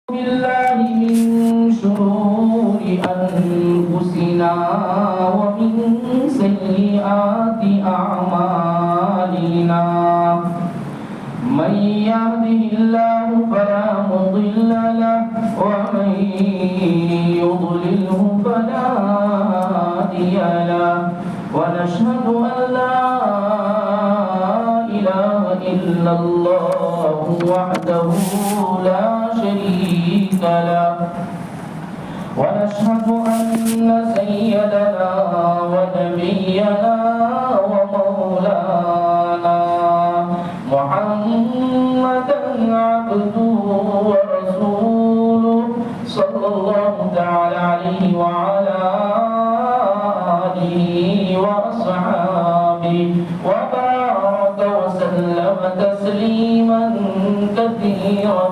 بالله من شرور أنفسنا ومن سيئات أعمالنا من يهده الله فلا مضل له ومن يضلله فلا هادي له ونشهد أن لا إله إلا الله وحده لا شريك له ونشهد أن سيدنا ونبينا ومولانا محمدا عبده ورسوله صلى الله تعالى عليه وعلى آله وأصحابه وبارك وسلم تسليما كثيرا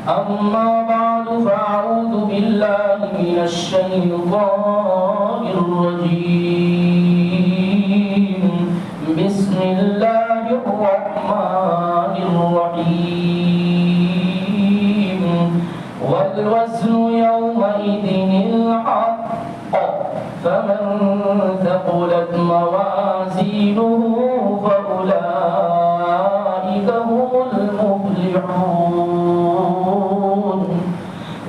أما بعد فأعوذ بالله من الشيطان الرجيم بسم الله الرحمن الرحيم والوزن يومئذ الحق فمن ثقلت موازينه فأولئك هم المفلحون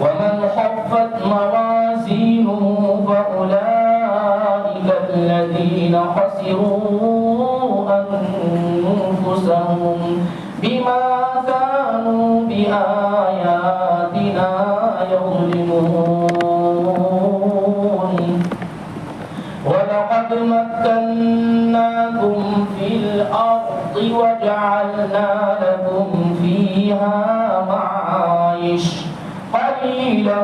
ومن خفت موازينه فأولئك الذين خسروا أنفسهم بما كانوا بآياتنا يظلمون ولقد مكناكم في الأرض وجعلنا لكم فيها معايش قليلا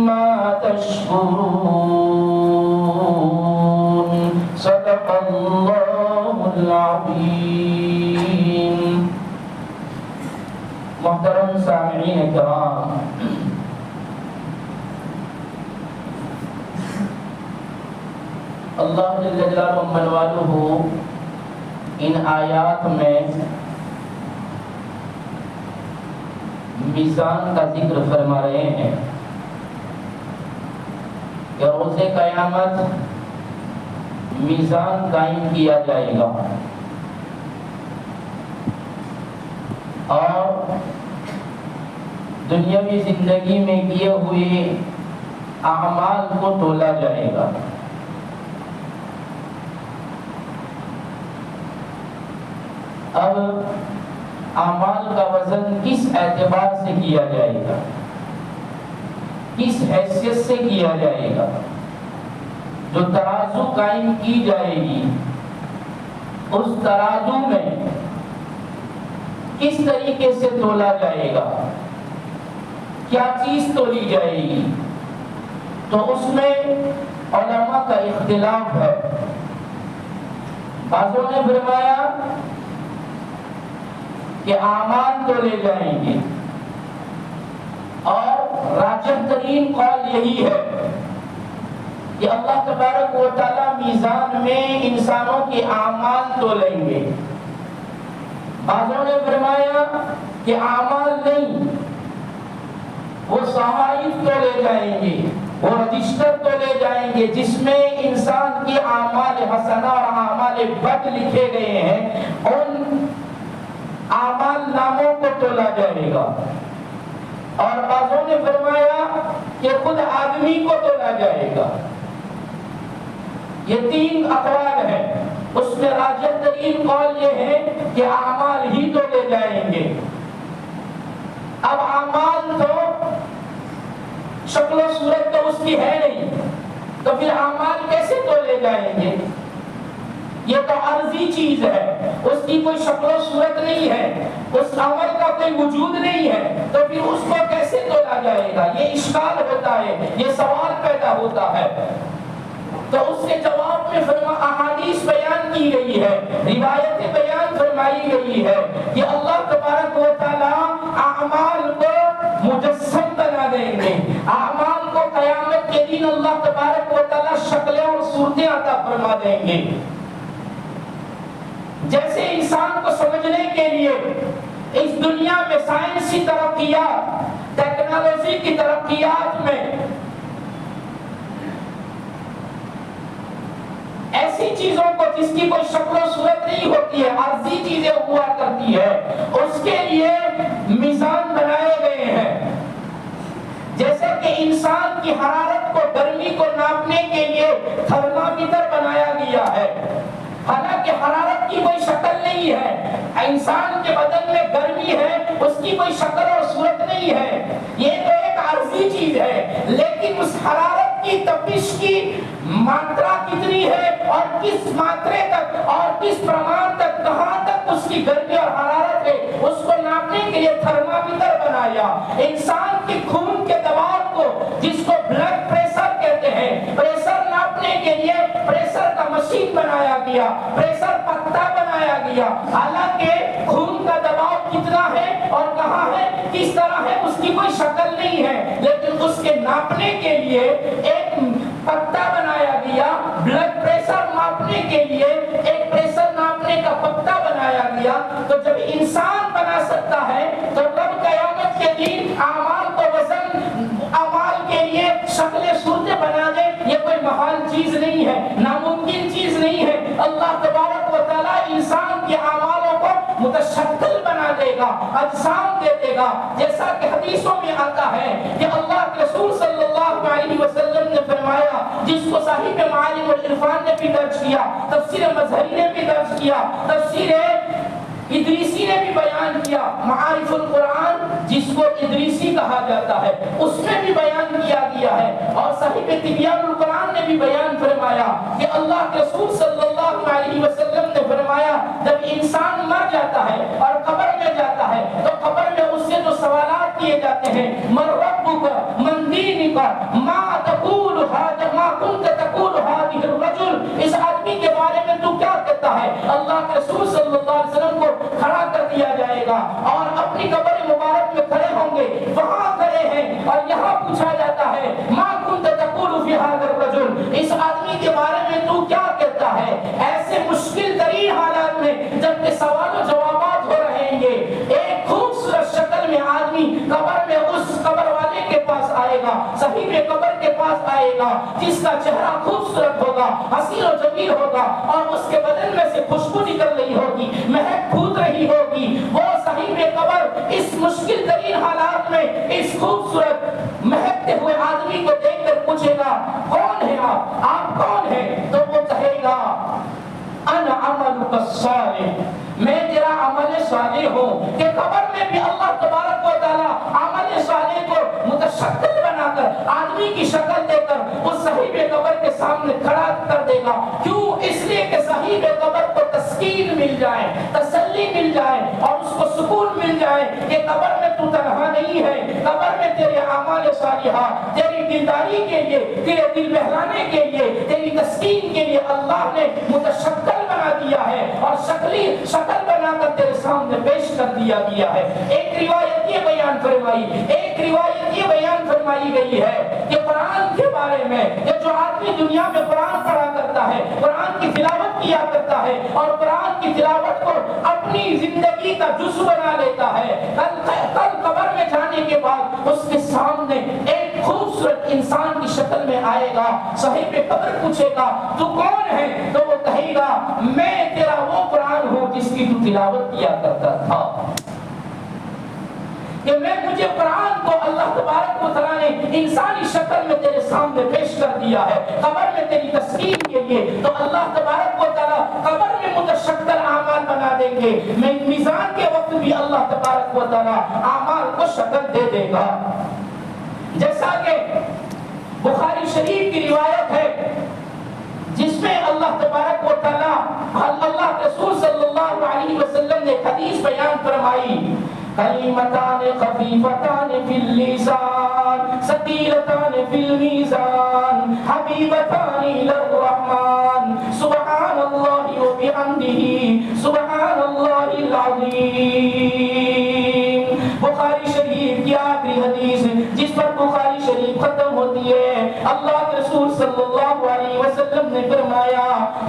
ما تشكرون صدق الله العظيم. محترم سامعین کرام، اللہ جل جلالہ من والہ ان آیات میں میزان کا ذکر فرما رہے ہیں کہ روز قیامت میزان قائم کیا جائے گا اور دنیاوی زندگی میں کیے ہوئے اعمال کو تولا جائے گا. اب اعمال کا وزن کس اعتبار سے کیا جائے گا، کس حیثیت سے کیا جائے گا؟ جو ترازو قائم کی جائے گی اس ترازو میں کس طریقے سے تولا جائے گا، کیا چیز تولی جائے گی؟ تو اس میں علماء کا اختلاف ہے. بعضوں نے فرمایا کہ اعمال تولے جائیں گے اور راجح ترین قول یہی ہے کہ اللہ تبارک و تعالی میزان میں انسانوں کے اعمال تولیں گے. بعضوں نے فرمایا کہ اعمال نہیں، وہ صحائف تولے جائیں گے، وہ رجسٹر تولے جائیں گے جس میں انسان کے اعمال حسنہ اور اعمال بد لکھے گئے ہیں. ان اعمال ناموں کو تولا جائے گا. اور بعضوں نے فرمایا کہ خود آدمی کو تولا جائے گا. یہ تین اقوال ہیں. اس میں راجح ترین قول یہ ہے کہ اعمال ہی تولے جائیں گے. اب اعمال تو شکل و صورت تو اس کی ہے نہیں، تو پھر اعمال کیسے تولے جائیں گے؟ یہ تو عرضی چیز ہے، اس کی کوئی شکل و صورت نہیں ہے، اس عمل کا کوئی وجود نہیں ہے، تو پھر اس کو کیسے تولا جائے گا؟ یہ اشکال ہوتا ہے، یہ سوال پیدا ہوتا ہے. تو اس کے جواب میں احادیث بیان کی گئی ہے، روایتیں بیان فرمائی گئی ہے کہ اللہ تبارک و تعالی اعمال کو مجسم بنا دیں گے. اعمال کو قیامت کے دن اللہ تبارک و تعالی شکلیں اور صورتیں عطا فرما دیں گے. جیسے انسان کو سمجھنے کے لیے سائنسی ترقیات، ٹیکنالوجی کی ترقیات میں ایسی چیزوں کو جس کی کوئی شکل و صورت نہیں ہوتی ہے، عارضی چیزیں ہوا کرتی ہے، اس کے لیے میزان بنائے گئے ہیں. جیسے کہ انسان کی حرارت کو، گرمی کو ناپنے کے لیے تھرمامیٹر بنایا گیا ہے. حالانکہ حرارت کی کوئی شکل نہیں ہے، انسان کے بدن میں گرمی ہے، اس کی کوئی شکل اور صورت نہیں ہے، یہ تو ایک عارضی چیز ہے. لیکن اس حرارت کی تپش کی ماترا کتنی ہے اور کس ماترے تک اور کس پرمان تک، کہاں تک اس کی گرمی اور حرارت ہے، اس کو ناپنے کے لیے تھرمامیٹر بنایا. انسان کے خون کے دباؤ کو، جس کو بلڈ پریشر کہتے ہیں، پریشر ناپنے کے لیے پریشر کا مشین بنایا گیا، پریشر پتہ بنایا گیا. حالانکہ خون کا دباؤ کتنا ہے اور کہاں ہے، کس طرح ہے، اس کی کوئی شکل نہیں ہے، لیکن اس کے ناپنے کے لیے ایک پتہ بنایا گیا. بلڈ پریشر ناپنے کے لیے ایک پریشر ناپنے کا پتہ بنایا گیا. تو جب انسان بنا سکتا ہے تو رب قیامت کے دن اعمال کو وزن، اعمال کے لیے شکل صورت بنا دے، یہ کوئی محال چیز نہیں ہے، ناممکن چیز نہیں ہے. اللہ تبارک و تعالی انسان کے اعمالوں کو متشکل بنا دے گا، اجسام دے دے گا. جیسا کہ حدیثوں میں آتا ہے کہ اللہ کے رسول صلی اللہ علیہ وسلم نے فرمایا، جس کو صاحب معالم العرفان نے بھی درج کیا، تفسیر مظہری نے بھی درج کیا، تفسیر ادریسی نے بھی بیان کیا، معارف القرآن جس کو ادریسی کہا جاتا ہے اس میں بھی بیان کیا گیا ہے، اور صاحب تبیان القرآن نے بھی بیان فرمایا کہ اللہ کے رسول صلی اللہ علیہ وسلم نے فرمایا جب انسان مر جاتا ہے اور قبر میں جاتا ہے تو قبر میں اس سے جو سوالات کیے جاتے ہیں، من ربک من دینک ما تقول هذا ما كنت تقول هذه الرجل، اس آدمی کے بارے میں تو کیا کہتا ہے. اللہ کے رسول صلی اللہ علیہ وسلم کو کھڑا کر دیا جائے گا اور اپنی قبر مبارک میں کھڑے ہوں گے، وہاں کھڑے ہیں اور یہاں پوچھا جاتا ہے ما كنت تقول في هذا الرجل، اس آدمی کے بارے میں تو کیا کہتا ہے. ایسے مشکل ترین حالات میں جب کہ سوال و جوابات ہو رہے ہیں، ایک خوبصورت شکل میں آدمی قبر میں اس قبر والے کے پاس آئے گا، صاحب قبر کے پاس آئے گا، جس کا چہرہ خوبصورت ہوگا، حسین و جمیل ہوگا، اور اس کے بدن میں سے خوشبو نکل رہی ہوگی، مہک پھوٹ رہی ہوگی. وہ صاحب قبر اس مشکل ترین حالات میں اس خوبصورت مہکتے ہوئے آدمی کو دیکھ کر پوچھے گا کون ہے آپ کون ہیں؟ تو وہ کہے گا انا عملک الصالح، میں تیرا عمل صالح ہوں. کہ قبر میں بھی اللہ تبارک و تعالی عمل صالح کو متشکل بنا کر، آدمی کی شکل دے کر اس صاحب قبر کے سامنے کھڑا کر دے گا. کیوں؟ اس لیے کہ صاحب قبر کو تسکین مل جائے، تسلی مل جائے اور اس کو سکون مل جائے کہ قبر میں تو تنہا نہیں ہے، قبر میں تیرے اعمال صالحہ، تیری دلداری کے لیے، تیرے دل بہلانے کے لیے، تیری تسکین کے لیے اللہ نے متشکل بنا دیا ہے اور شکل بنا کر تیرے سامنے پیش کر دیا گیا ہے. ایک روایت یہ بیان فرمائی گئی ہے کہ قرآن کے بارے میں کہ جو آدمی دنیا میں قرآن پڑھا کرتا ہے، قرآن کی تلاوت کیا کرتا ہے اور قرآن کی تلاوت کو اپنی زندگی کا جزو بنا لیتا ہے، کل قبر میں جانے کے بعد اس کے سامنے ایک خوبصورت انسان کی شکل میں آئے گا. صاحب قبر پوچھے گا تو کون ہے؟ تو وہ کہے گا میں تیرا وہ قرآن ہوں جس کی تو تلاوت کیا کرتا تھا. کہ مجھے قرآن کو اللہ تبارک و تعالیٰ نے انسانی شکل میں تیرے سامنے پیش کر دیا ہے قبر میں تیری تسکین کے لیے. تو اللہ تبارک و تعالیٰ قبر میں متشکل اعمال بنا دیں گے، میزان کے وقت بھی اللہ تبارک و تعالیٰ اعمال کو شکل دے دے گا. جیسا کہ بخاری شریف کی روایت ہے جس میں اللہ تبارک و تعالیٰ، اللہ کے رسول صلی اللہ علیہ وسلم نے حدیث بیان فرمائی، کلمتان خفیفتان فی اللسان ثقیلتان فی المیزان حبیبتان الی الرحمن سبحان اللہ و بحمدہ سبحان اللہ العظیم. بخاری شریف کی آخری حدیث جس پر بخاری شریف ختم ہوتی ہے، اللہ کے رسول صلی اللہ علیہ وسلم نے فرمایا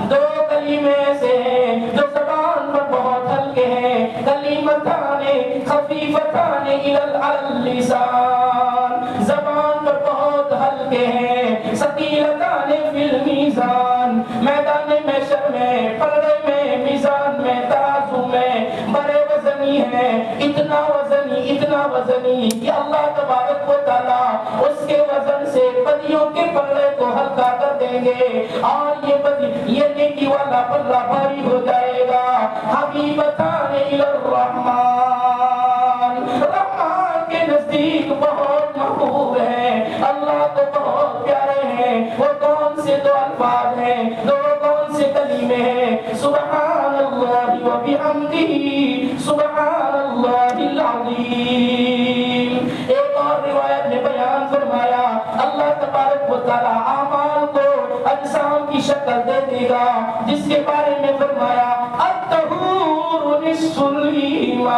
دو کلمے سے ہیں جو زبان پر بہت ہلکے ہیں کلیمتان خفیفتان علی اللسان، زبان پر بہت ہلکے ہیں، ثقیلتان فی المیزان، میدان محشر میں، پلڑے میں، میزان میں، ترازو میں بڑے وزنی ہیں، اتنا وزنی کہ اللہ تبارک و تعالی اس کے وزن سے بدیوں کے پلڑے کو ہلکا کر دیں گے اور یہ نیکی والا پلڑا بھاری ہو جائے گا۔ حبیبتان الی الرحمن، رحمان کے نزدیک بہت محبوب ہیں، اللہ کو بہت پیارے ہیں۔ وہ کون سے دو الفاظ ہیں، کون سے کلمے ہیں؟ سبحان اللہ و بحمدہ سبحان اللہ العظیم۔ ایک اور روایت میں بیان فرمایا اللہ تبارک و تعالی اعمال کو اجسام کی شکل دے دے گا، جس کے بارے میں فرمایا الطہور نصف الایمان،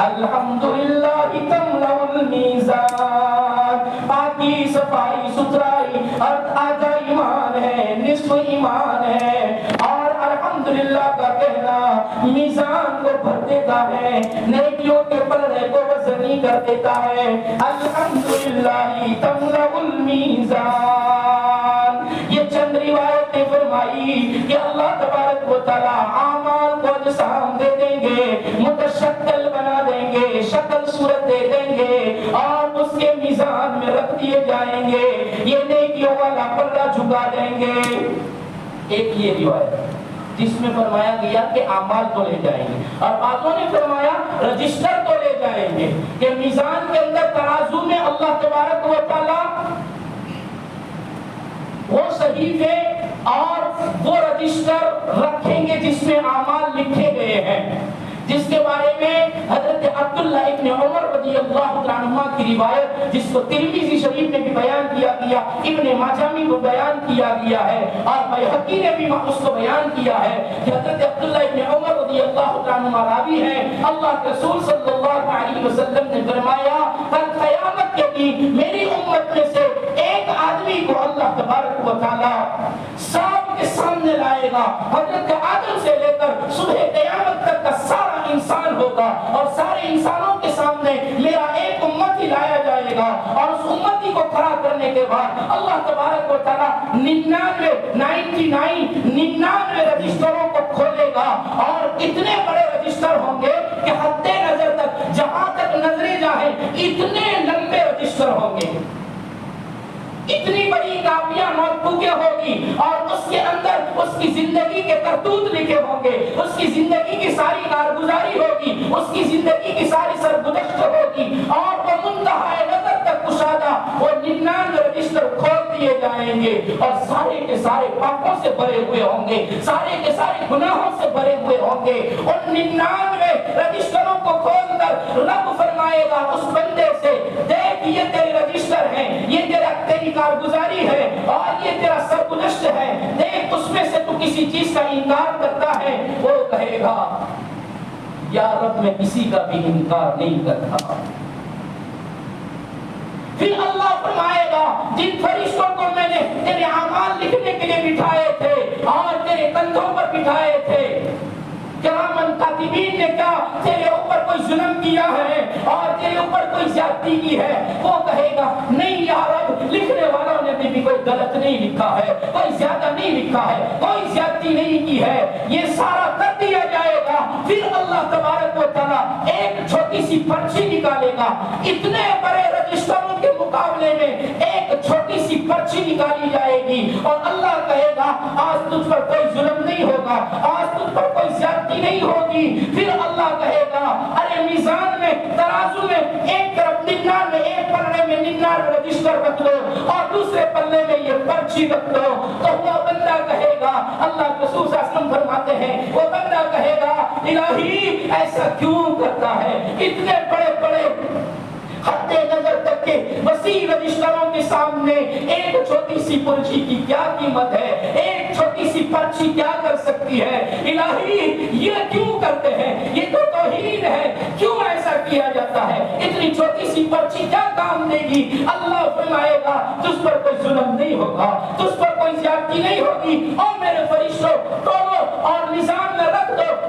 الحمدللہ تملأ المیزان۔ پاکی، صفائی، ستھرائی آدھا ایمان ہے، نصف ایمان ہے، اور الحمدللہ کا کہنا میزان کو بھر دیتا ہے، نیکیوں کے پلڑے کو وزنی کر دیتا ہے۔ الحمدللہ تملأ المیزان۔ یہ چند روایتیں فرمائی کہ اللہ تبارک و تعالی اعمال کو اجسام دے دیں گے، متشکل بنا دیں گے، شکل صورت دے دیں گے اور اس کے میزان میں رکھ دیے جائیں گے، یہ نیکیوں والا پلڑا جھکا دیں گے۔ ایک یہ روایت جس میں فرمایا گیا کہ اعمال تو لے جائیں گے، اور بعضوں نے فرمایا رجسٹر تو لے جائیں گے، کہ میزان کے اندر ترازو میں اللہ تبارک و تعالی وہ صحیفے اور وہ رجسٹر رکھیں گے جس میں اعمال لکھے گئے ہیں، جس کے بارے میں حضرت عبداللہ ابن عمر رضی اللہ عنہما کی روایت، جس کو ترمذی شریف میں بھی بیان کیا گیا، ابن ماجہ میں بھی بیان کیا گیا ہے، اور بیہقی نے بھی اس کو بیان کیا ہے کہ حضرت عبداللہ ابن عمر رضی اللہ عنہما راوی ہیں، اللہ کے رسول صلی اللہ علیہ وسلم نے فرمایا کل قیامت کے دن میری امت میں سے ایک آدمی کو اللہ تبارک و تعالی سب کے سامنے لائے گا، حضرت آدم سے لے کر صبح قیامت تک کا سارا انسان ہوگا، اور سارے انسانوں کے سامنے میرا ایک امتی لایا جائے گا، اور اس امتی کو کھڑا کرنے کے بعد اللہ تبارک و تعالی 99 رجسٹروں کو کھولے گا، اور اتنے بڑے رجسٹر ہوں گے کہ حد نظر تک جہاں تک نظریں جائیں اتنے لمبے رجسٹر ہوں گے، اتنی بڑی کاپیاں نوٹ بکیں ہوگی، اور اس کے اندر اس کی زندگی کے کرتوت لکھے ہوں گے، اس کی زندگی کی ساری کارگزاری ہوگی، اس کی زندگی کی ساری سرگزشت ہوگی، اور وہ منتہا نظر تک کشادہ وہ 99 رجسٹر کھول دیے جائیں گے، اور سارے کے سارے پاپوں سے بھرے ہوئے ہوں گے، سارے کے سارے گناہوں سے بھرے ہوئے ہوں گے۔ ان 99 رجسٹروں کو کھول کر رب فرمائے گا اس بندے سے، دیکھ یہ تیرے رجسٹر ہیں، یہ تیری کارگزاری ہے، اور یہ تیرا سرگزشت ہے، دیکھ اس میں سے تو کسی چیز کا انکار کرتا ہے۔ وہ کہے گا یا رب میں کسی کا بھی انکار نہیں کرتا۔ پھر اللہ فرمائے گا جن فرشتوں کو میں نے تیرے اعمال لکھنے کے لیے بٹھائے تھے اور تیرے کندھوں پر بٹھائے تھے، کرامن کاتبین نے کیا تیرے اوپر کوئی ظلم کیا ہے اور تیرے اوپر کوئی زیادتی کی ہے؟ وہ کہے گا نہیں یا رب، لکھنے والوں نے بھی کوئی غلط نہیں لکھا ہے، کوئی زیادہ نہیں لکھا ہے، کوئی زیادتی نہیں کی ہے، یہ سارا کر دیا جائے گا۔ پھر اللہ تبارک و تعالی ایک چھوٹی سی پرچی نکالے گا، اتنے بڑے رجسٹروں کے مقابلے میں ایک چھوٹی سی پرچی نکالی جائے گی، اور اللہ کہے گا آج تجھ پر کوئی ظلم نہیں ہوگا، آج تجھ پر کوئی زیادتی نہیں ہوگی۔ پھر اللہ کہے گا ارے میزان میں، ترازو میں ایک طرف 99، ایک پلڑے میں 99 رجسٹر رکھ لو اور دوسرے پلڑے میں یہ پرچی رکھ لو، تو وہ بندہ کہے گا، اللہ کے رسول صلی اللہ علیہ وسلم فرماتے ہیں، وہ بندہ کہے گا الہی ایسا کیوں کرتا ہے؟ اتنے بڑے بڑے حد نظر تک کے وسیع رجسٹروں کے سامنے ایک چھوٹی سی پرچی کی کیا قیمت ہے؟ ایک چھوٹی سی پرچی کیا کر سکتی ہے؟ الہی یہ کیوں کرتے ہیں؟ یہ تو توہین ہے، کیوں ایسا کیا جاتا ہے؟ اتنی چھوٹی سی پرچی کیا کام دے گی؟ اللہ فرمائے گا تجھ پر کوئی ظلم نہیں ہوگا، تجھ پر کوئی زیادتی نہیں ہوگی، اور میرے فرشتوں توڑو اور نظام میں رکھ دو،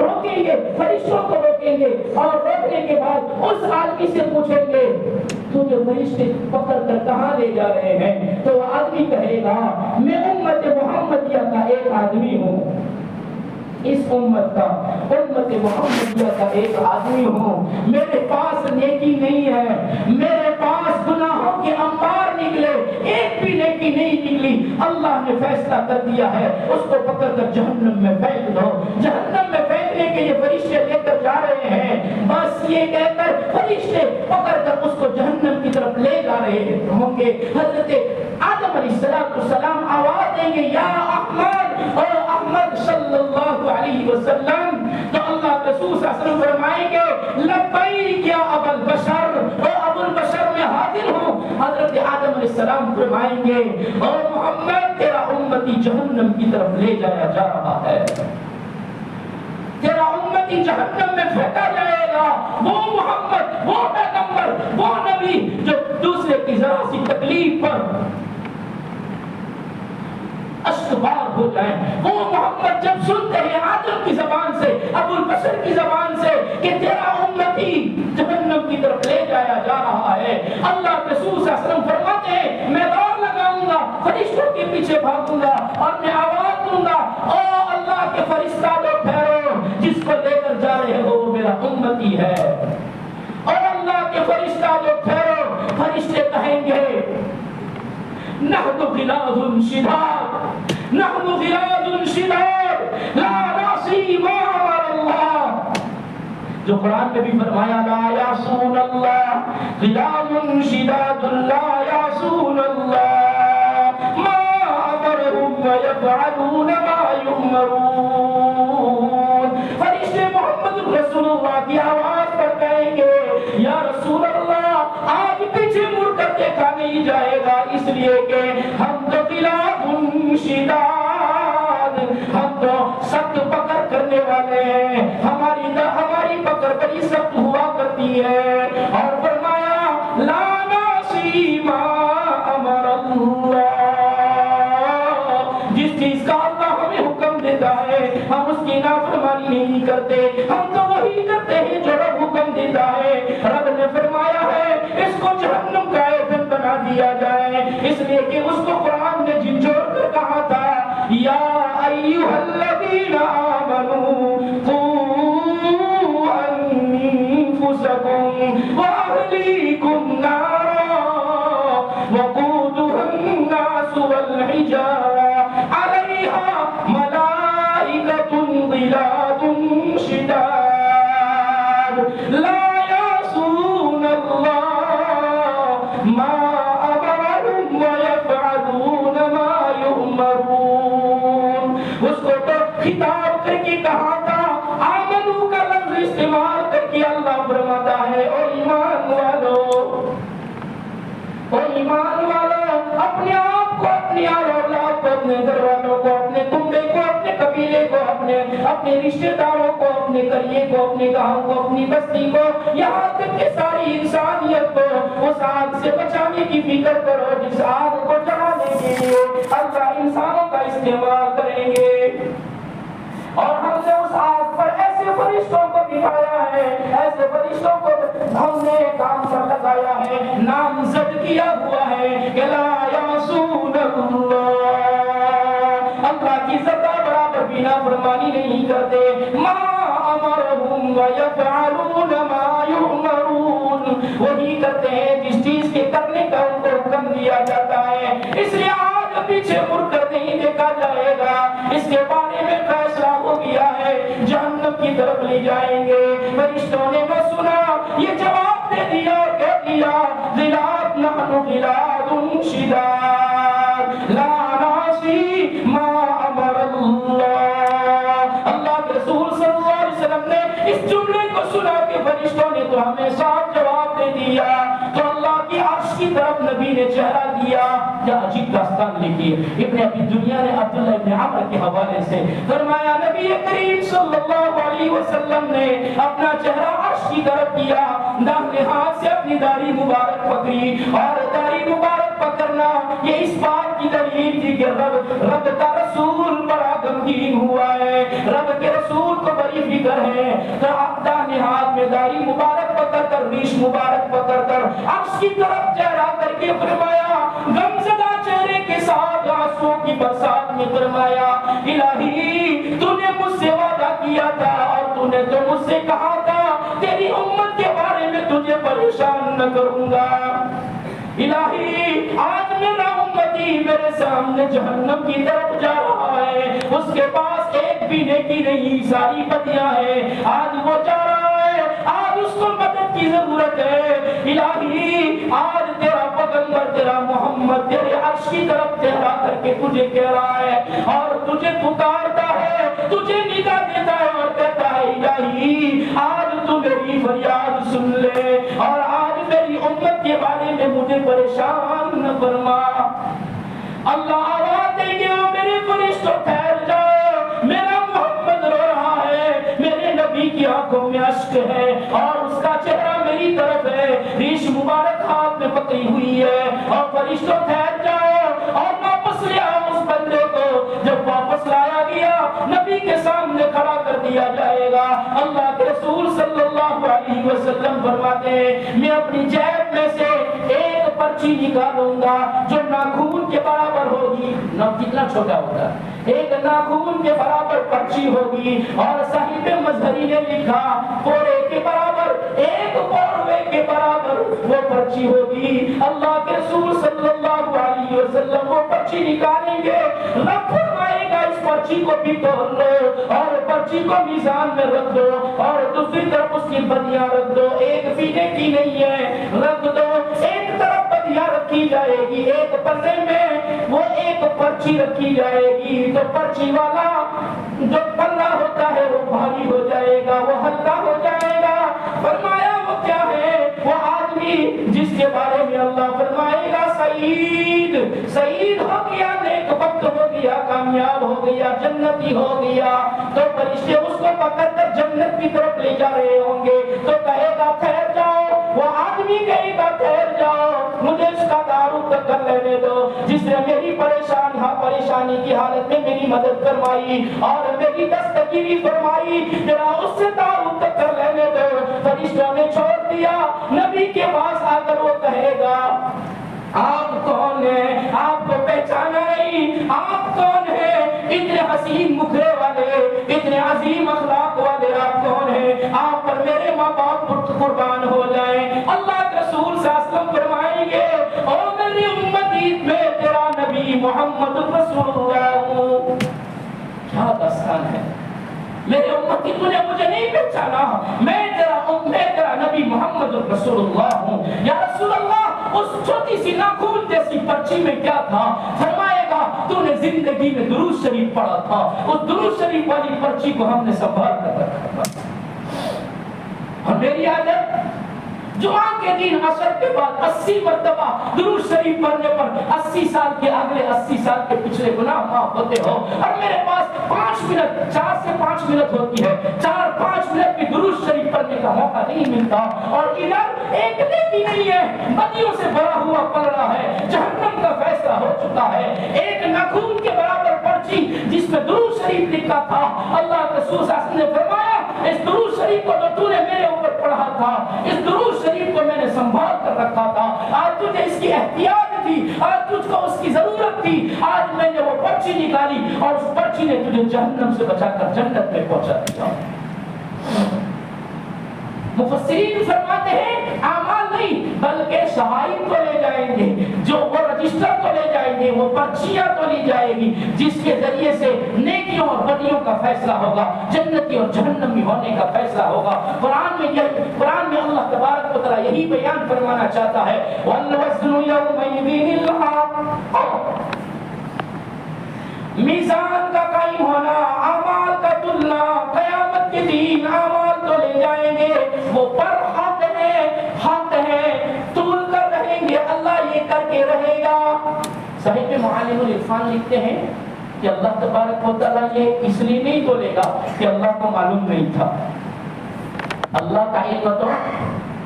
روکیں گے, فرشتوں کو روکیں گے, اور روکنے کے بعد اس آدمی سے پوچھیں گے تجھے فرشتے پکڑ کر کہاں لے جا رہے ہیں؟ تو وہ آدمی کہے گا میں امت محمدیہ کا ایک آدمی ہوں, اس امت محمدیہ کا ایک آدمی ہوں, میرے پاس نیکی نہیں ہے, میرے پاس گناہوں کے انبار نکلے, ایک بھی نیکی نہیں نکلی, اللہ نے فیصلہ کر دیا ہے اس کو پکڑ کر جہنم میں پھینک دو. جہنم میں پھینکنے کے یہ فرشتے لے کر جا رہے ہیں, بس یہ کہہ کر فرشتے پکڑ کر اس کو جہنم کی طرف لے جا رہے ہوں گے. حضرت آدم علیہ السلام آواز دیں گے یا احمد, اور احمد صلی اللہ علیہ وسلم, تو اللہ رسول صلی اللہ علیہ وسلم فرمائیں گے لبیک یا ابا البشر, اور ابو البشر میں حاضر ہوں. حضرت آدم علیہ السلام فرمائیں گے اور محمد تیرا امتی جہنم کی طرف لے جایا جا رہا ہے, تیرا امتی جہنم میں پھینکا جائے گا. وہ محمد, وہ پیغمبر, وہ نبی جو دوسرے کی ذرا سی تکلیف پر اشتبار ہو جائیں, وہ محمد جب سنتے ہیں آدم کی زبان سے, ابو البشر کی زبان سے کہ تیرا امتی جہنم کی طرف لے جایا جا رہا ہے, اللہ رسول صلی اللہ علیہ وسلم فرماتے ہیں میں دوڑ لگاؤں گا, فرشتوں کے پیچھے بھاگوں گا اور میں آواز دوں گا او اللہ کے فرشتہ لوگ ٹھہرو, جس کو لے کر جا رہے ہو وہ میرا امتی ہے. اور اللہ کے فرشتہ لوگ ٹھہرو, فرشتے کہیں گے نحن غلاظ شداد, نحن غلاظ شداد لا نعصي ما امر اللہ, جو قرآن میں بھی فرمایا لا یعصون اللہ, غلاظ شداد لا یعصون اللہ ما امرهم ويفعلون ما يؤمرون. فرشتے محمد رسول اللہ کی آواز پر کہیں گے یا رسول اللہ آج پیچھے مڑ کر دیکھا نہیں جائے گا, اس لیے کہ ہم تو غلاظ شداد, ہم تو سخت پکڑ کرنے والے ہیں, ہماری پکڑ بڑی سخت ہوا کرتی ہے. اور فرمایا لا نعصی ما امر اللہ, جس چیز کا اللہ ہمیں حکم دیتا ہے ہم اس کی نافرمانی نہیں کرتے, ہم تو وہی کرتے ہیں جو رب حکم دیتا ہے. رب نے فرمایا ہے اس کو جہنم کا ایندھن بنا دیا جائے, اس لیے کہ اس کو قرآن نے جھنجھوڑ کر کہا تھا یا ایھا الذین آمنوا قوا انفسکم واہلیکم نارا وقودها الناس والحجارہ علیہا ملائکۃ غلاظ شداد لا یعصون اللہ ما امرهم ويفعلون ما يؤمرون. اس کو تو خطاب کر کے کہا تھا, آمنو کا لفظ استعمال کر کے اللہ فرماتا ہے او ایمان والو, او ایمان والو, اپنے آپ کو, اپنی اولاد کو, اپنے گھر والوں کو, اپنے کنبے کو, اپنے قبیلے کو, اپنے رشتہ داروں کو, اپنے قریے کو, اپنے گاؤں کو, اپنی بستی کو, یہاں تک کہ ساری انسانیت کو اس آگ سے بچانے کی فکر کرو جس آگ کو جلانے کے لیے اللہ انسانوں کا استعمال کریں گے. اور ہم نے اس آگ پر ایسے فرشتوں کو بٹھایا ہے, ایسے فرشتوں کو ہم نے کام پر لگایا ہے, نامزد کیا ہوا ہے کہ لا یعصون اللہ, اللہ کی ذرہ برابر بھی نافرمانی نہیں کرتے, ما امرهم ويفعلون ما يؤمرون, وہی کرتے ہیں جس چیز کے کرنے کا ان کو حکم دیا جاتا ہے. اس لیے آج پیچھے مڑ کر نہیں دیکھا جائے گا, اس کے بارے میں فیصلہ ہو گیا ہے, جہنم کی طرف لے جائیں گے. فرشتوں نے نہ سنا, یہ جواب دے دیا, کہہ دیا غلاظ نحن غلاظ شداد لا نعصی ما امر اللہ. اللہ کے رسول صلی اللہ علیہ وسلم نے اس جملے کو سنا کہ فرشتوں نے تو ہمیں صاف جواب دے دیا, تو اللہ کی عرش کی طرف نبی نے چہرہ دیا. کیا عجیب داستان لکھی ہے ابن ابی دنیا نے عبداللہ ابن عمر کے حوالے سے, فرمایا نبی کریم صلی اللہ علیہ وسلم نے اپنا چہرہ عرش کی طرف کیا, داہنے ہاتھ سے اپنی داڑھی مبارک پکڑی, اور داڑھی مبارک پکڑنا یہ اس بات کی دلیل تھی کہ رب کا رسول بڑا غمگین ہوا ہے, رب کے رسول کو بڑی دیگر ہیں تو دائیں ہاتھ میں داڑھی مبارک پکڑ کر ریش مبارک پکڑ کر عرش کی طرف چہرہ کر کے فرمایا غمزدہ چہرے کے ساتھ آنسوؤں کی برسات میں فرمایا الہی تو نے مجھ سے وعدہ کیا تھا اور تو نے تو مجھ سے کہا تھا تیری امت کے بارے میں تجھے پریشان نہ کروں گا الہی آج میرا امتی میرے سامنے جہنم کی طرف جا رہا ہے اس کے پاس ایک بھی نیکی نہیں ساری بدیاں ہیں آج وہ جا رہا ہے آج اس کو مدد کی ضرورت ہے الہی آج تیرا پیغمبر تیرا محمد تیرے عرش کی طرف چہرہ کر کے تجھے کہہ رہا ہے اور تجھے پکارتا ہے تجھے ندا دیتا ہے اور کہتا ہے الہی آج تو میری فریاد سن لے اور آج میری امت کے بارے میں مجھے پریشان نہ فرما اللہ آواز دیں گے میرے فرشتوں ٹھہر جاؤ میرا محمد رو رہا ہے میرے نبی کی آنکھوں میں اشک ہے اور اس کا چہرہ میری طرف ہے ریش مبارک ہاتھ میں پکڑی ہوئی ہے اور فرشتوں ٹھہر جاؤ اور واپس لے آؤ اس بندے کو جب واپس لایا گیا نبی کے سامنے کھڑا کر دیا جائے گا اللہ کے رسول صلی اللہ علیہ وسلم فرماتے ہیں میں اپنی جیب میں سے ایک پرچی نکالوں گا جو ناخون کے برابر ہوگی کتنا چھوٹا ہوگا ایک ناخون کے برابر پرچی ہوگی اور صاحب مظہری نے لکھا پورے کے برابر ایک پوروے کے برابر وہ پرچی ہوگی اللہ کے رسول صلی اللہ علیہ وسلم وہ پرچی نکالیں گے رب فرمائے گا اس پرچی کو بھی تول لو اور پرچی کو میزان میں رکھ دو اور دوسری طرف اس کی بدیاں رکھ دو ایک بھی نیکی نہیں ہے رکھ دو ایک طرف بدیاں رکھی جائے گی ایک پلے میں وہ ایک پرچی رکھی جائے گی تو پرچی والا جو پلہ ہوتا ہے وہ بھاری ہو جائے گا وہ ہلکا ہو جائے گا فرمایا وہ کیا ہے وہ آدمی جس کے بارے میں اللہ فرمائے گا سعید سعید ہو گیا نیک وقت ہو گیا کامیاب ہو گیا جنتی ہو گیا تو فرشتے اس کو پکڑ کر جنت کی طرف لے جا رہے ہوں گے تو کہے گا ٹھہر جاؤ وہ آدمی کہے گا ٹھہر جاؤ مجھے اس کا تعارف کر لینے دو جس نے میری پریشانی کی حالت میں میری مدد فرمائی اور میری دستگیری فرمائی ذرا اس سے تعارف کر لینے دو فرشتوں نے چھوڑ دیا نبی کے پاس آ کر وہ کہے گا آپ کون ہیں آپ کو پہچانا نہیں آپ کون ہیں اتنے حسین مکھرے والے اتنے عظیم اخلاق والے آپ کون ہیں آپ پر میرے ماں باپ قربان ہو جائیں اللہ کے رسول صلی اللہ علیہ وسلم فرمائیں گے او میری امتی میں تیرا نبی محمد رسول اللہ ہوں کیا داستان ہے میرے امتی تو نے مجھے نہیں پہچانا میں تیرا نبی محمد رسول اللہ ہوں یا رسول اللہ اس چھوٹی سی ناخون جیسی پرچی میں کیا تھا فرمائے گا تو نے زندگی میں درود شریف پڑھا تھا اس درود شریف والی پرچی کو ہم نے سنبھال کر رکھا تھا اور میری عادت جمعہ کے دن عصر کے بعد 80 مرتبہ درود شریف پڑھنے پر 80 سال کے اگلے 80 سال کے پچھلے گناہ معاف ہوتے ہو اور میرے پاس 5 منٹ 4 سے 5 منٹ ہوتی ہے 4-5 منٹ کی درود شریف پڑھنے کا موقع نہیں ملتا اور ادھر ایک نیکی نہیں ہے بدیوں سے بھرا ہوا پڑ رہا ہے جہنم کا فیصلہ ہو چکا ہے ایک ناخون کے برابر پرچی جس میں درود شریف لکھا تھا اللہ کے رسول صلی اللہ علیہ وسلم نے فرمایا اس درود شریف کو تو نے میرے اوپر پڑھا تھا اس درود شریف کو میں نے سنبھال کر رکھا تھا آج تجھے اس کی احتیاط تھی آج تجھ کو اس کی ضرورت تھی آج میں نے وہ پرچی نکالی اور اس پرچی نے تجھے جہنم سے بچا کر جنت میں پہنچا دیا مفسرین فرماتے ہیں اعمال نہیں بلکہ شہائد کو لے جائیں گے جو وہ رجسٹر کو لے جائیں گے وہ پرچیاں تو لی جائے گی جس کے ذریعے سے نیکیوں اور بدیوں کا فیصلہ ہوگا جنتی اور جہنمی ہونے کا فیصلہ ہوگا قرآن میں اللہ تبارک و تعالی یہی بیان فرمانا چاہتا ہے وَالْوَزْنُ يَوْمَئِذٍ الْحَقُّ میزان کا قائم ہونا اعمال کا تلنا قیامت کے دن اعمال تو لے جائیں گے وہ پر حق ہے تول کر رہیں گے اللہ یہ کر کے رہے گا صاحب معالم العرفان لکھتے ہیں کہ اللہ تبارک و تعالیٰ یہ اس لیے نہیں تولے گا کہ اللہ کو معلوم نہیں تھا اللہ کا علم تو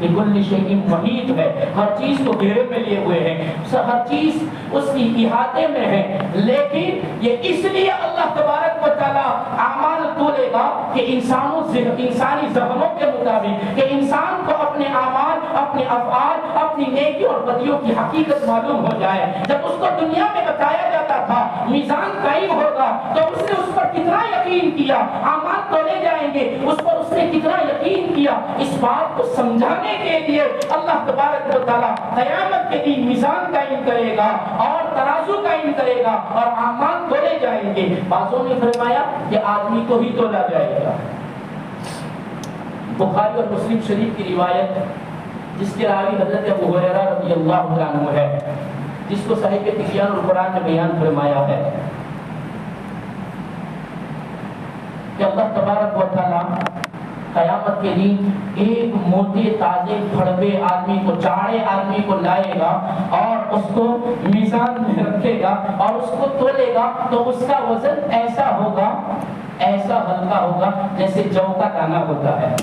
کل شیء محیط ہے ہر چیز کو گھیرے میں لیے ہوئے ہیں ہر چیز اس کی احاطے میں ہے لیکن یہ اس لیے اللہ تبارک و تعالیٰ اعمال تولے گا کہ انسانی ذہنوں کے مطابق کہ انسان کو اپنے اعمال، اپنے افعال، اپنی نیکی اور بدیوں کی حقیقت معلوم ہو جائے۔ جب اس کو دنیا میں بتایا جاتا تھا میزان قائم ہوگا تو اس نے اس پر کتنا یقین کیا، اعمال تولے جائیں گے اس پر اس نے کتنا یقین کیا۔ اس بات کو سمجھانے کے لیے اللہ تبارک و تعالیٰ قیامت کے دن میزان قائم کرے گا اور ترازو قائم کرے گا اور اعمال تولے جائیں گے۔ بعضوں نے فرمایا کہ آدمی کو ہی تولا جائے گا۔ بخاری اور مسلم شریف کی روایت جس کے راوی حضرت ابو ہریرہ رضی اللہ عنہ ہے، جس کو صحیح تبیان القرآن میں بیان فرمایا ہے کہ اللہ تبارک و تعالیٰ قیامت کے دن ایک موٹے تازے بھڑوے آدمی کو، چاڑے آدمی کو لائے گا اور اس کو میزان میں رکھے گا اور اس کو تولے گا تو اس کا وزن ایسا ہوگا، ایسا ہلکا ہوگا جیسے جو کا دانہ ہوتا ہے۔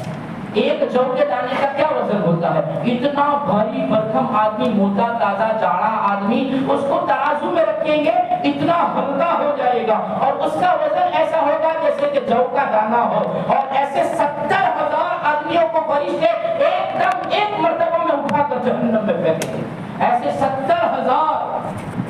ایک جو کے دانے کا کیا وزن ہوتا ہے؟ اتنا بھاری بھرکم آدمی، موٹا تازہ چاڑا آدمی، اس کو ترازو میں رکھیں گے اتنا ہلکا ہو جائے گا اور اس کا وزن ایسا ہوگا جیسے کہ جو کا دانہ ہو۔ اور ایسے 70,000 آدمیوں کو فرشتے ایک دم ایک مرتبہ میں اٹھا کر جہنم میں پھینکیں گے۔ ایسے 70,000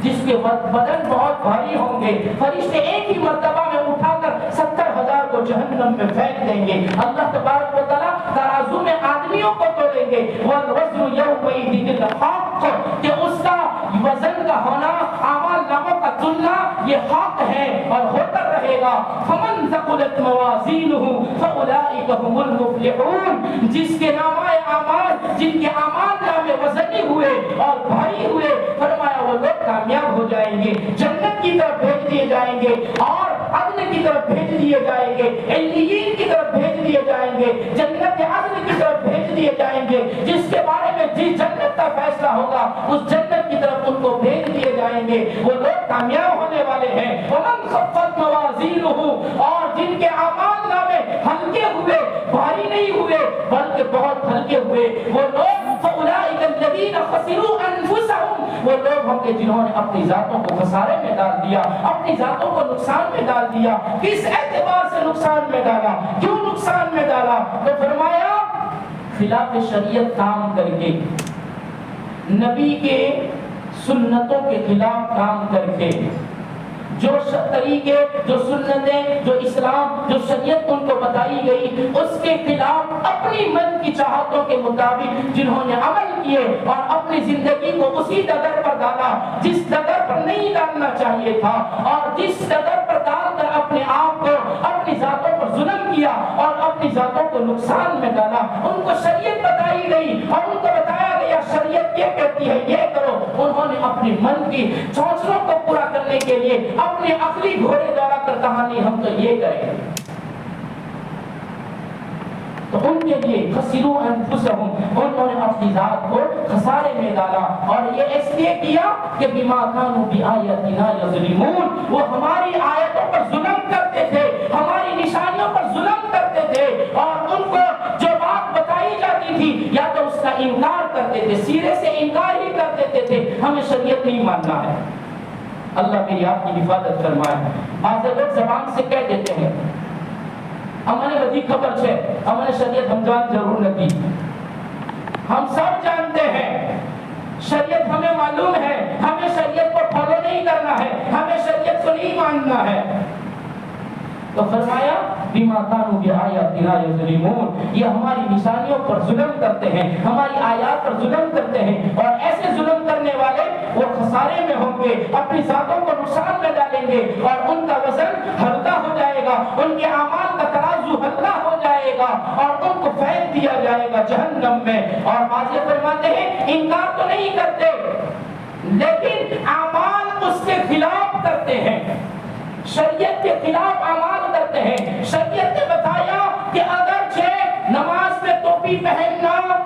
جس کے بدن بہت بھاری ہوں گے، فرشتے ایک ہی مرتبہ میں اٹھا کر 70,000 کو جہنم میں پھینک دیں گے۔ اللہ تبارک و تعالیٰ ترازو میں آدمیوں کو تولیں گے، وَالْوَزْنُ يَوْمَئِذٍ الْحَقُّ، کہ اس کا وزن کا ہونا، اعمال ناموں کا تلنا یہ حق ہے اور ہوتا رہے گا۔ فَمَنْ ثَقُلَتْ مَوَازِينُهُ فَأُولَئِكَ هُمُ الْمُفْلِحُونَ، جس کے نامۂ اعمال، جن کے اعمال نامے وزنی ہوئے اور بھاری ہوئے، فرمایا وہ لوگ کامیاب ہو جائیں گے، جنت کی طرف بھیج دیے جائیں گے اور عدن کی طرف بھیج دیے جائیں گے، علیین کی طرف بھیج دیے جائیں گے، جنت عدن کی طرف بھیج دیے جائیں گے، جس کے بارے میں جس جنت کا فیصلہ ہوگا اس جنت کی طرف ان کو بھیج دیے جائیں گے۔ وہ لوگ کامیاب ہونے والے ہیں۔ وَمَنْ خَفَّتْ مَوَازِينُهُ، اور جن کے اعمال نامے ہلکے ہوئے، بھاری نہیں ہوئے بلکہ بہت ہلکے ہوئے، وہ لوگ فَأُولَئِكَ الَّذِينَ خَسِرُوا أَنفُسَهُمْ، وہ لوگ ہوں گے جنہوں نے اپنی ذاتوں کو خسارے میں ڈال دیا، اپنی ذاتوں کو نقصان میں ڈال دیا۔ کس اعتبار سے نقصان میں ڈالا؟ کیوں نقصان میں ڈالا؟ تو فرمایا خلاف شریعت کام کر کے، نبی کے سنتوں کے خلاف کام کر کے، جو طریقے، جو سنتیں، جو اسلام، جو شریعت ان کو بتائی گئی اس کے خلاف اپنی من کی چاہتوں کے مطابق جنہوں نے عمل کیے اور اپنی زندگی کو اسی ڈگر پر ڈالا جس ڈگر پر نہیں ڈالنا چاہیے تھا، اور جس ڈگر پر ڈال کر اپنے آپ کو، اپنی ذاتوں پر ظلم کیا اور اپنی ذاتوں کو نقصان میں ڈالا۔ ان کو شریعت بتائی گئی اور ان کو بتایا گیا شریعت یہ کہتی ہے یہ کرو، انہوں نے اپنی من کی چونچلوں کو پورا کرنے کے لیے اپنے عقلی گھوڑے دوڑا کر کہا نہیں ہم تو یہ کریں گے، تو ان کے لیے خسروا انفسهم، انہوں نے اپنی ذات کو خسارے میں ڈالا، اور یہ اس لیے کیا کہ بما كانوا بآياتنا يظلمون، وہ ہماری آیتوں پر ظلم کرتے تھے، ہماری نشانیوں پر ظلم کرتے تھے، اور ان کو جو بات بتائی جاتی تھی یا تو اس کا انکار کرتے تھے، سیرے سے انکار ہی کر دیتے تھے، ہمیں شریعت نہیں ماننا ہے۔ اللہ میری آپ کی حفاظت فرمائے۔ بعض لوگ زبان سے کہہ دیتے ہیں ہمیں وزی خبر ہے، ہمیں شریعت ہم جان ضرور نہیں، ہم سب جانتے ہیں شریعت ہمیں معلوم ہے، ہمیں شریعت کو فالو نہیں کرنا ہے، ہمیں شریعت کو نہیں ماننا ہے۔ تو فرمایا بما كانوا بآياتنا يظلمون، یہ ہماری نشانیوں پر ظلم کرتے ہیں، ہماری آیات پر ظلم کرتے ہیں، اور ایسے ظلم کرنے والے وہ خسارے میں ہوں گے، اپنی ذاتوں کو نقصان میں ڈالیں گے اور ان کا وزن ہلکا ہو جائے گا، ان کے اعمال کا ترازو ہلکا ہو جائے گا اور ان کو پھینک دیا جائے گا جہنم میں۔ اور بعض فرماتے ہیں انکار تو نہیں کرتے لیکن اعمال اس کے خلاف کرتے ہیں، شریعت کے خلاف اعمال کرتے ہیں۔ شریعت نے بتایا کہ اگرچہ نماز میں ٹوپی پہننا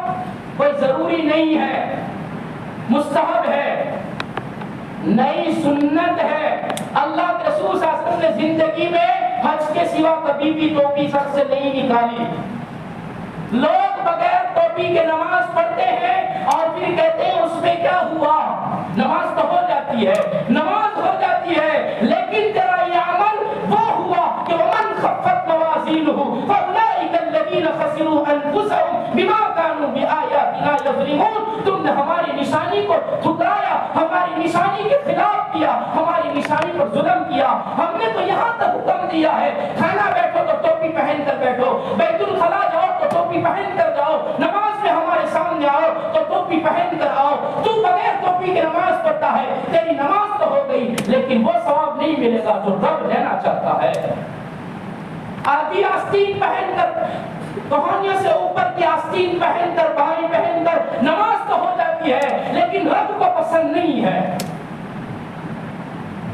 کوئی ضروری نہیں ہے، مستحب ہے، نئی سنت ہے، اللہ کے رسول صلی اللہ علیہ وسلم نے زندگی میں حج کے سوا کبھی بھی ٹوپی سر سے نہیں نکالی۔ لوگ بغیر ٹوپی کے نماز پڑھتے ہیں اور پھر کہتے ہیں اس میں کیا ہوا، نماز تو ہو جاتی ہے، نماز ہو جاتی ہے، لیکن تیرا یہ عمل وہ ہوا کہ ومن خفت موازینہ الذین خسروا انفسهم بما كانوا بآیاتنا یظلمون، تم نے ہماری نشانی کو ٹھکرایا، ہماری نشانی کے خلاف کیا، ہماری نشانی پر ظلم کیا۔ ہم نے تو یہاں تک حکم دیا ہے کھانا بیٹھو تو ٹوپی پہن کر بیٹھو، بیت الخلا جاؤ تو ٹوپی پہن کر جاؤ، نماز میں ہمارے سامنے آؤ تو ٹوپی پہن کر آؤ۔ تو بغیر ٹوپی کے نماز پڑھتا ہے، تیری نماز تو ہو گئی لیکن وہ ثواب نہیں ملے گا جو رب لینا چاہتا ہے۔ آدھی آستین پہن کر، کہانیوں سے اوپر کی آستین پہن کر، بائیں پہن کر نماز تو ہو جاتی ہے لیکن رب کو پسند نہیں ہے،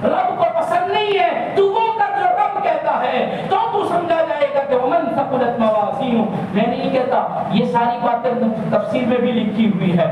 رب کو پسند نہیں ہے۔ تو وہ کر جو رب کہتا ہے تو سمجھا جائے گا کہ ومن ثقلت موازینہ۔ میں نہیں کہتا، یہ ساری باتیں تفسیر میں بھی لکھی ہوئی ہے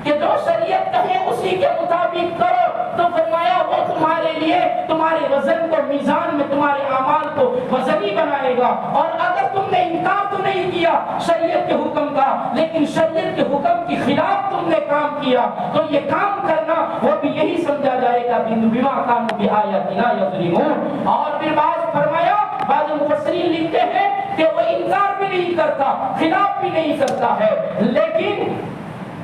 کہ جو شریعت کہے اسی کے مطابق کرو، تو فرمایا وہ تمہارے لیے تمہارے وزن کو میزان میں، تمہارے اعمال کو وزنی بنائے گا۔ اور اگر تم نے انکار تو نہیں کیا شریعت کے حکم کا، لیکن شریعت کے حکم کے خلاف تم نے کام کیا، تو یہ کام کرنا وہ بھی یہی سمجھا جائے گا بما كانوا بآیاتنا یظلمون۔ اور پھر بعد فرمایا، بعض مفسرین لکھتے ہیں کہ وہ انکار بھی نہیں کرتا، خلاف بھی نہیں کرتا ہے، لیکن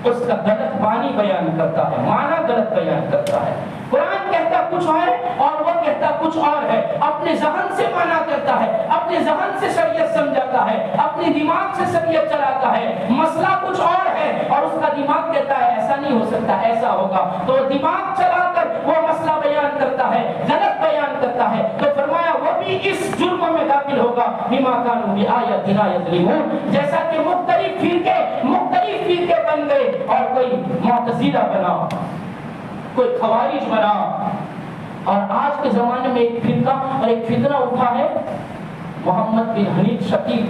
اس کا غلط معنی بیان کرتا ہے، معنی غلط بیان کرتا ہے۔ قرآن کہتا کچھ ہے اور وہ کہتا کچھ اور ہے، اپنے ذہن سے معنی کرتا ہے، اپنے ذہن سے شریعت سمجھاتا ہے، اپنے دماغ سے شریعت چلاتا ہے، مسئلہ کچھ اور ہے اور اس کا دماغ کہتا ہے ایسا نہیں ہو سکتا، ایسا ہوگا، تو دماغ چلا کر وہ مسئلہ بیان کرتا ہے، غلط بیان کرتا ہے۔ تو فرمایا وہ بھی اس جرم میں داخل ہوگا بما كانوا بآیاتنا یظلمون۔ جیسا کہ مختلف فرقے بن گئے، اور کوئی معتزلہ بنا، کوئی خوارج بنا، اور آج کے زمانے میں ایک فرقہ اور ایک فتنہ اٹھا ہے محمد حنیف شکیل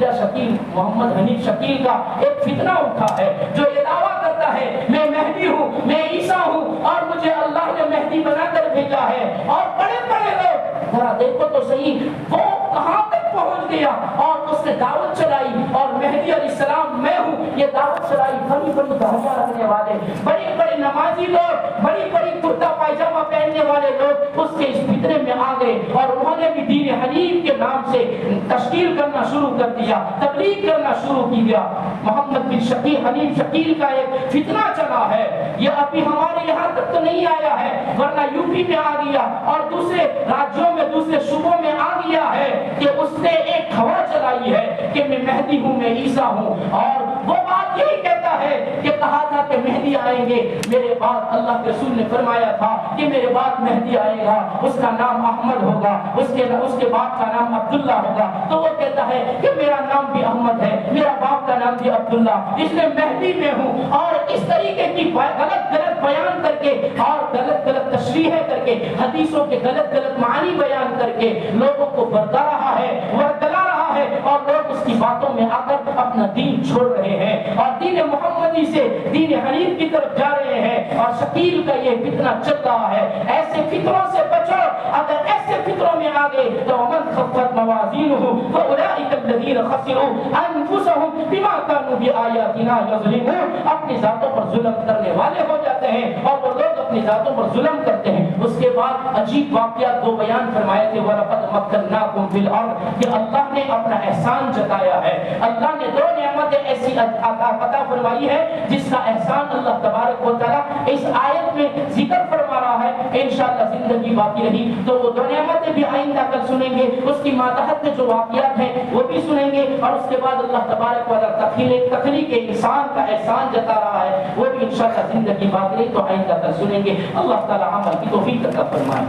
کا ایک فتنہ اٹھا ہے، جو یہ دعویٰ کرتا ہے میں مہدی ہوں، میں عیسیٰ ہوں اور مجھے اللہ نے مہدی بنا کر بھیجا ہے۔ اور بڑے بڑے لوگ ذرا دیکھو تو صحیح وہ کہاں تک پہنچ گیا، اور اس نے دعوت چلائی اور مہدی علیہ السلام میں ہوں یہ دعوت چلائی۔ بڑی بڑی دھاڑیاں رکھنے والے، بڑے بڑے نمازی لوگ، بڑی بڑی کرتا پائجامہ پہننے والے لوگ اس کے اس فتنے میں آ گئے، اور انہوں نے بھی دین حنیف کے نام سے تشکیل کرنا شروع کر دیا، تبلیغ کرنا شروع کیا۔ محمد بن حنیف شکیل کا ایک فتنہ چلا ہے، یہ ابھی ہمارے یہاں تک تو نہیں آیا ہے، ورنہ یوپی میں آ گیا اور دوسرے راجیوں میں، دوسرے صوبوں میں آ گیا ہے کہ اس نے ایک ہوا چلائی ہے کہ میں مہدی ہوں، میں عیسیٰ ہوں، اور وہ بات یہی کہتا ہے کہ کہا تھا کہ مہدی آئیں گے میرے بعد، اللہ کے رسول نے فرمایا تھا کہ میرے بعد مہدی آئے گا، اس کا نام احمد ہوگا، اس کے باپ کا نام عبداللہ ہوگا۔ تو وہ کہتا ہے کہ میرا نام بھی احمد ہے، میرا باپ کا نام بھی عبداللہ، اس لیے مہدی میں ہوں۔ اور اس طریقے کی غلط بیان کر کے اور غلط تشریحیں کر کے، حدیثوں کے غلط معنی بیان کر کے لوگوں کو بردا رہا ہے، ورگلا رہا ہے، اور لوگ اس کی باتوں میں آ کر اپنا دین چھوڑ رہے ہیں اور دین محمدی سے دین حنیف کی طرف جا رہے ہیں، اور شکیل کا یہ فتنہ چل رہا ہے۔ ایسے فتنوں سے بچو، اگر ایسے فتنوں میں آ گئے تو من خفت موازینہ فاولئک الذین خسروا انفسهم بما كانوا بآیاتنا یظلمون۔ اپنی ذاتوں پر ظلم کرنے والے ہو جاتے ہیں، اور وہ لوگ اپنی ذاتوں پر ظلم کرتے ہیں۔ اس کے بعد عجیب واقعات دو بیان فرمائے تھے، وَلَقَدْ مَكَّنَّاكُمْ فِي الْأَرْضِ، کہ اللہ نے اپنا احسان جتایا ہے، اللہ نے دو نعمتیں ایسی عطا فرمائی ہے جس کا احسان اللہ تبارک و تعالیٰ اس آیت میں ذکر فرما رہا ہے۔ انشاءاللہ زندگی باقی رہی تو وہ دو نعمتیں بھی آئندہ کل سنیں گے، اس کی ماتحت میں جو واقعات ہیں وہ بھی سنیں گے، اور اس کے بعد اللہ تبارک و تعالیٰ تخلیق انسان کا احسان جتا رہا ہے، وہ بھی انشاءاللہ زندگی باقی رہی تو آئندہ کل سنیں گے۔ اللہ تعالیٰ عمل کی توفیق عطا فرمائے۔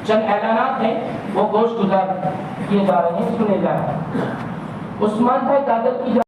چند اعلانات ہیں وہ گوشت گزار کیے جا رہے ہیں، سنے جا رہے ہیں۔ عثمان بھائی دادر کی